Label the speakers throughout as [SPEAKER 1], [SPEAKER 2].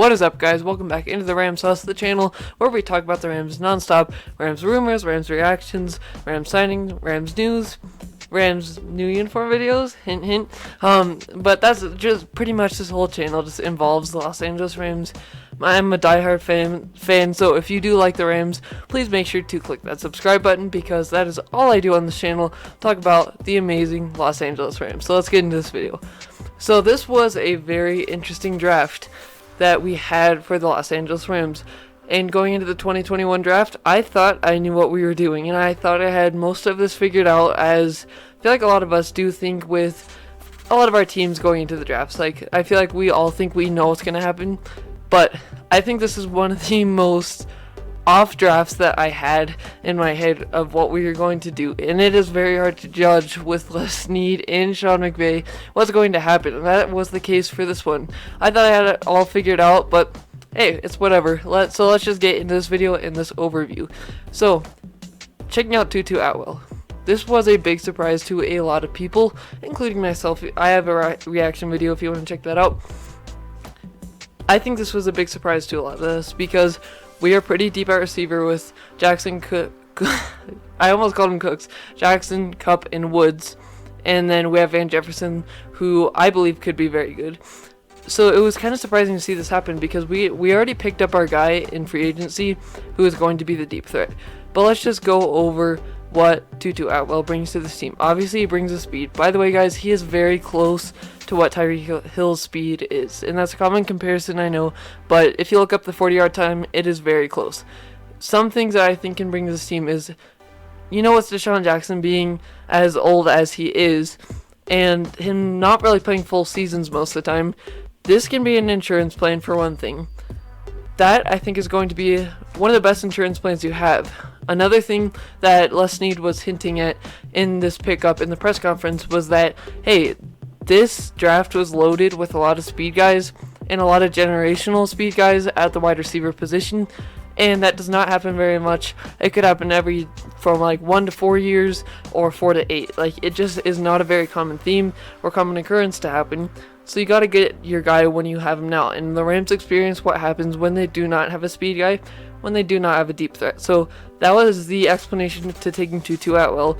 [SPEAKER 1] What is up, guys? Welcome back into the Rams House, the channel where we talk about the Rams nonstop. Rams rumors, Rams reactions, Rams signing, Rams news, Rams new uniform videos, hint hint. But that's just pretty much this whole channel just involves the Los Angeles Rams. I'm a diehard fan, so if you do like the Rams, please make sure to click that subscribe button because that is all I do on this channel, talk about the amazing Los Angeles Rams. So let's get into this video. So this was a very interesting draft that we had for the Los Angeles Rams. And going into the 2021 draft, I thought I knew what we were doing, and I thought I had most of this figured out, as I feel like a lot of us do think with a lot of our teams going into the drafts. Like, I feel like we all think we know what's going to happen, but I think this is one of the most off drafts that I had in my head of what we were going to do, and it is very hard to judge with Les Snead and Sean McVay what's going to happen, and that was the case for this one. I thought I had it all figured out, but hey, it's whatever. Let's just get into this video and this overview. So, checking out Tutu Atwell. This was a big surprise to a lot of people, including myself. I have a reaction video if you want to check that out. I think this was a big surprise to a lot of us because we are pretty deep at receiver with Jackson Cook. I almost called him Cooks. Jackson, Kupp, and Woods. And then we have Van Jefferson, who I believe could be very good. So it was kind of surprising to see this happen because we already picked up our guy in free agency who is going to be the deep threat. But let's just go over what Tutu Atwell brings to this team. Obviously, he brings the speed. By the way, guys, he is very close to what Tyreek Hill's speed is. And that's a common comparison, I know. But if you look up the 40-yard time, it is very close. Some things that I think can bring to this team is, you know, with Deshaun Jackson being as old as he is, and him not really playing full seasons most of the time, this can be an insurance plan for one thing. That, I think, is going to be one of the best insurance plans you have. Another thing that Les Snead was hinting at in this pickup in the press conference was that, hey, this draft was loaded with a lot of speed guys and a lot of generational speed guys at the wide receiver position, and that does not happen very much. It could happen from like 1 to 4 years or 4 to 8. Like, it just is not a very common theme or common occurrence to happen. So you got to get your guy when you have him now. And the Rams experience what happens when they do not have a speed guy, when they do not have a deep threat. So that was the explanation to taking Tutu Atwell.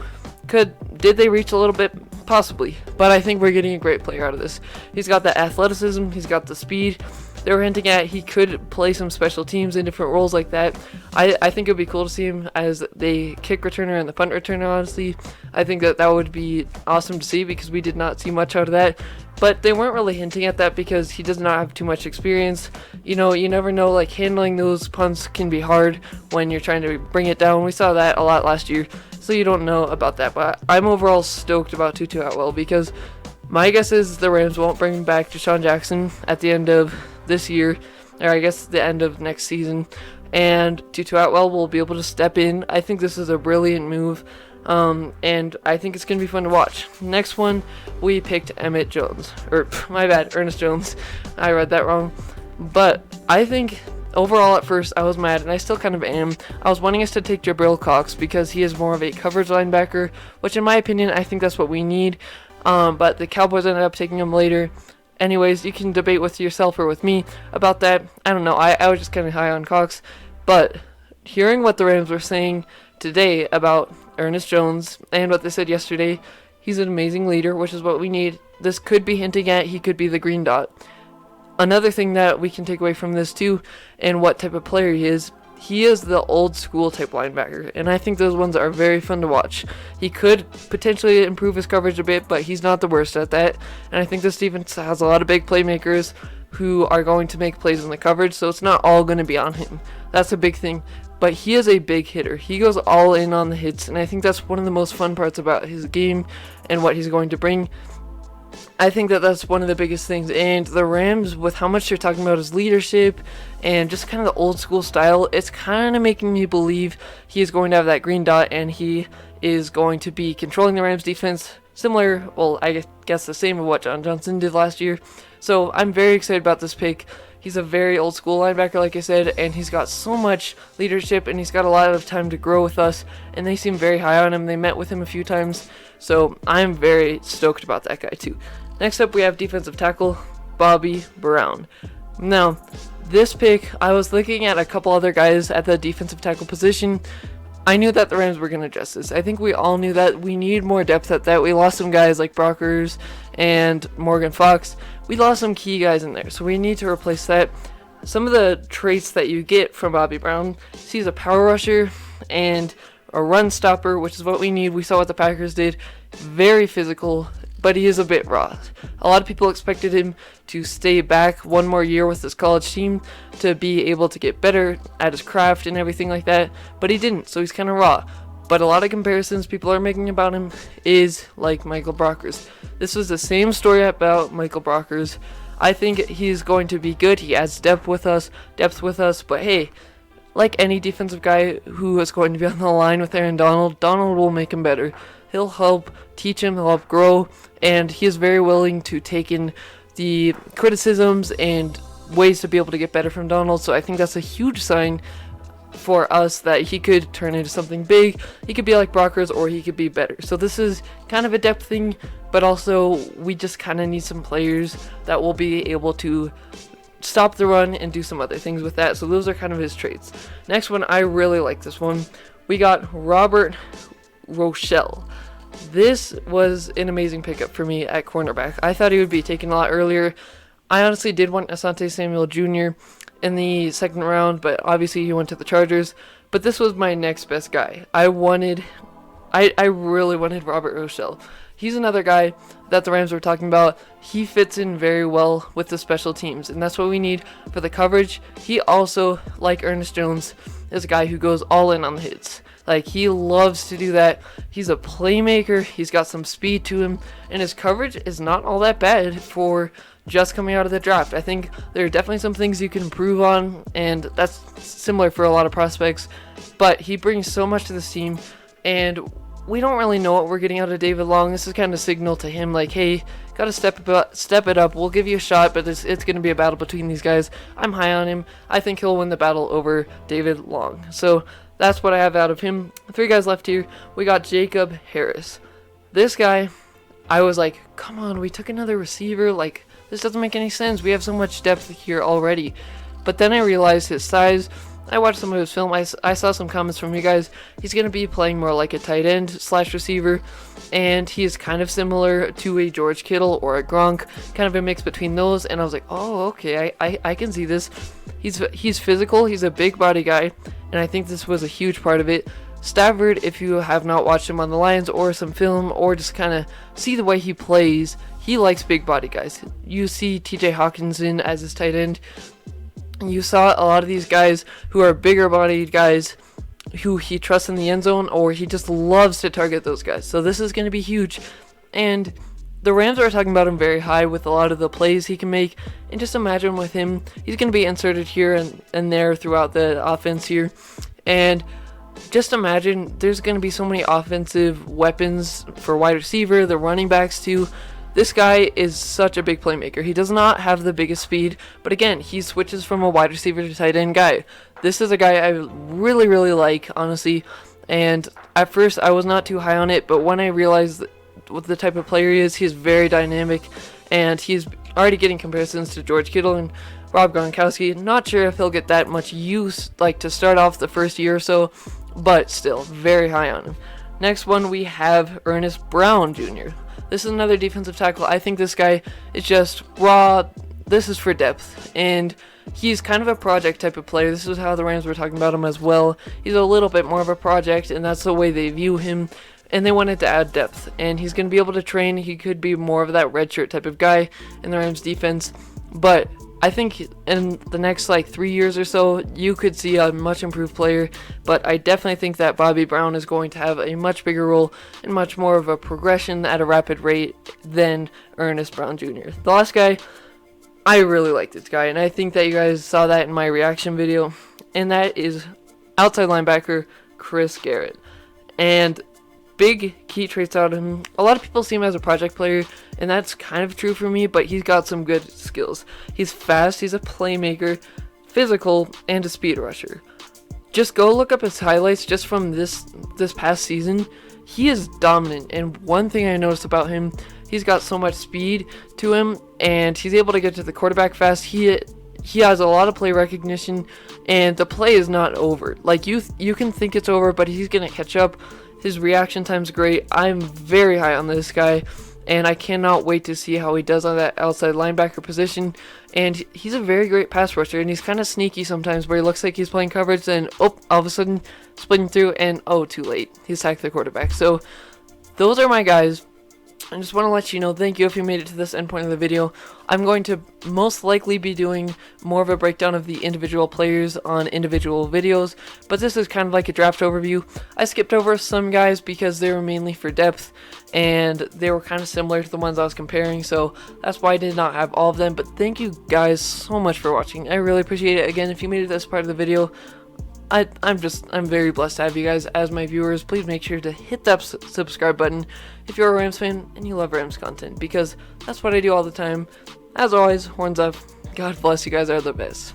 [SPEAKER 1] Did they reach a little bit? Possibly. But I think we're getting a great player out of this. He's got the athleticism. He's got the speed. They were hinting at he could play some special teams in different roles like that. I think it would be cool to see him as the kick returner and the punt returner, honestly. I think that would be awesome to see because we did not see much out of that. But they weren't really hinting at that because he does not have too much experience. You know, you never know, like, handling those punts can be hard when you're trying to bring it down. We saw that a lot last year, so you don't know about that. But I'm overall stoked about Tutu Atwell because my guess is the Rams won't bring back Deshaun Jackson at the end of this year, or I guess the end of next season, and Tutu Atwell will be able to step in. I think this is a brilliant move. And I think it's going to be fun to watch. Next one, we picked Ernest Jones. I read that wrong. But I think overall at first I was mad, and I still kind of am. I was wanting us to take Jabril Cox because he is more of a coverage linebacker, which in my opinion, I think that's what we need. But the Cowboys ended up taking him later. Anyways, you can debate with yourself or with me about that. I don't know. I was just kind of high on Cox. But hearing what the Rams were saying today about Ernest Jones and what they said yesterday, he's an amazing leader, which is what we need. This could be hinting at he could be the green dot. Another thing that we can take away from this too, and what type of player he is the old school type linebacker, and I think those ones are very fun to watch. He could potentially improve his coverage a bit, but he's not the worst at that, and I think this defense has a lot of big playmakers who are going to make plays in the coverage, so it's not all going to be on him. That's a big thing. But he is a big hitter. He goes all in on the hits, and I think that's one of the most fun parts about his game and what he's going to bring. I think that that's one of the biggest things. And the Rams, with how much they're talking about his leadership and just kind of the old school style, it's kind of making me believe he is going to have that green dot and he is going to be controlling the Rams defense similar, well, I guess the same of what John Johnson did last year. So I'm very excited about this pick. He's a very old school linebacker, like I said, and he's got so much leadership, and he's got a lot of time to grow with us, and they seem very high on him. They met with him a few times, so I'm very stoked about that guy too. Next up, we have defensive tackle Bobby Brown. Now, this pick, I was looking at a couple other guys at the defensive tackle position. I knew that the Rams were going to adjust this. I think we all knew that we need more depth at that. We lost some guys like Brockers and Morgan Fox. We lost some key guys in there, so we need to replace that. Some of the traits that you get from Bobby Brown, he's a power rusher and a run stopper, which is what we need. We saw what the Packers did. Very physical, but he is a bit raw. A lot of people expected him to stay back one more year with his college team to be able to get better at his craft and everything like that, but he didn't, so he's kind of raw. But a lot of comparisons people are making about him is like Michael Brockers. This was the same story about Michael Brockers. I think he's going to be good. He adds depth with us, but hey, like any defensive guy who is going to be on the line with Aaron Donald, Donald will make him better. He'll help teach him, he'll help grow, and he is very willing to take in the criticisms and ways to be able to get better from Donald. So I think that's a huge sign for us that he could turn into something big. He could be like Brockers, or he could be better. So this is kind of a depth thing, but also we just kind of need some players that will be able to stop the run and do some other things with that. So those are kind of his traits. Next one, I really like this one. We got Robert Rochelle. This was an amazing pickup for me at cornerback. I thought he would be taken a lot earlier. I honestly did want Asante Samuel Jr. in the second round, but obviously he went to the Chargers. But this was my next best guy. I really wanted Robert Rochelle. He's another guy that the Rams were talking about. He fits in very well with the special teams, and that's what we need for the coverage. He also, like Ernest Jones, is a guy who goes all in on the hits. Like, he loves to do that. He's a playmaker. He's got some speed to him, and his coverage is not all that bad for just coming out of the draft. I think there are definitely some things you can improve on, and that's similar for a lot of prospects, but he brings so much to this team, and we don't really know what we're getting out of David Long. This is kind of a signal to him, like, hey, gotta step it up. We'll give you a shot, but it's going to be a battle between these guys. I'm high on him. I think he'll win the battle over David Long. So that's what I have out of him. 3 guys left here. We got Jacob Harris. This guy, I was like, come on, we took another receiver. Like, this doesn't make any sense. We have so much depth here already. But then I realized his size. I watched some of his film. I saw some comments from you guys. He's going to be playing more like a tight end / receiver. And he is kind of similar to a George Kittle or a Gronk. Kind of a mix between those. And I was like, oh, okay, I can see this. He's physical. He's a big body guy. And I think this was a huge part of it. Stafford, if you have not watched him on the Lions or some film or just kind of see the way he plays, he likes big body guys. You see TJ Hawkinson as his tight end. You saw a lot of these guys who are bigger bodied guys who he trusts in the end zone, or he just loves to target those guys. So this is going to be huge. And the Rams are talking about him very high with a lot of the plays he can make. And just imagine with him, he's going to be inserted here and there throughout the offense here. And just imagine there's going to be so many offensive weapons for wide receiver, the running backs too. This guy is such a big playmaker. He does not have the biggest speed, but again, he switches from a wide receiver to tight end guy. This is a guy I really, really like, honestly, and at first I was not too high on it, but when I realized what the type of player he is, he's very dynamic, and he's already getting comparisons to George Kittle and Rob Gronkowski. Not sure if he'll get that much use, like to start off the first year or so, but still, very high on him. Next one, we have Ernest Brown Jr. This is another defensive tackle. I think this guy is just raw. This is for depth, and he's kind of a project type of player. This is how the Rams were talking about him as well. He's a little bit more of a project, and that's the way they view him, and they wanted to add depth, and he's going to be able to train. He could be more of that redshirt type of guy in the Rams defense, but I think in the next 3 years or so, you could see a much improved player, but I definitely think that Bobby Brown is going to have a much bigger role and much more of a progression at a rapid rate than Ernest Brown Jr. The last guy, I really like this guy, and I think that you guys saw that in my reaction video, and that is outside linebacker Chris Garrett. And big key traits out of him. A lot of people see him as a project player, and that's kind of true for me, but he's got some good skills. He's fast, he's a playmaker, physical, and a speed rusher. Just go look up his highlights just from this past season. He is dominant, and one thing I noticed about him, he's got so much speed to him, and he's able to get to the quarterback fast. He he has a lot of play recognition, and the play is not over. Like, you can think it's over, but he's gonna catch up. His reaction time's great. I'm very high on this guy, and I cannot wait to see how he does on that outside linebacker position. And he's a very great pass rusher, and he's kind of sneaky sometimes, where he looks like he's playing coverage, then all of a sudden splitting through, and too late, he's sacked the quarterback. So those are my guys. I just want to let you know, thank you if you made it to this end point of the video. I'm going to most likely be doing more of a breakdown of the individual players on individual videos, but this is kind of like a draft overview. I skipped over some guys because they were mainly for depth, and they were kind of similar to the ones I was comparing, so that's why I did not have all of them. But thank you guys so much for watching. I really appreciate it. Again, if you made it this part of the video, I'm very blessed to have you guys as my viewers. Please make sure to hit that subscribe button if you're a Rams fan and you love Rams content, because that's what I do all the time. As always, horns up. God bless, you guys are the best.